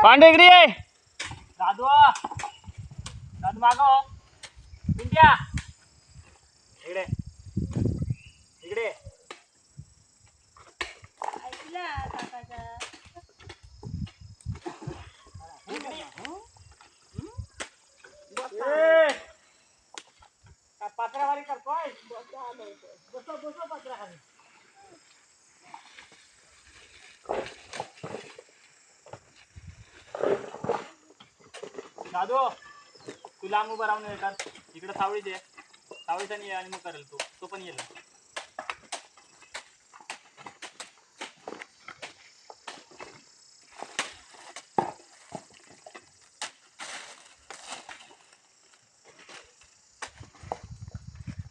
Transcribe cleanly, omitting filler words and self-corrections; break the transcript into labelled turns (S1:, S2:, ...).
S1: पांडेगिरी दादू दादू मागो पिंट्या इकडे इकडे
S2: ऐकला काकाचा
S1: पात्रावारी करतोय बसो बसो पात्राखाली दादू तू लांब उभं राहून येतात इकडे सावळी दे सावळीचा नाही आणि मग करेल तो पण येईल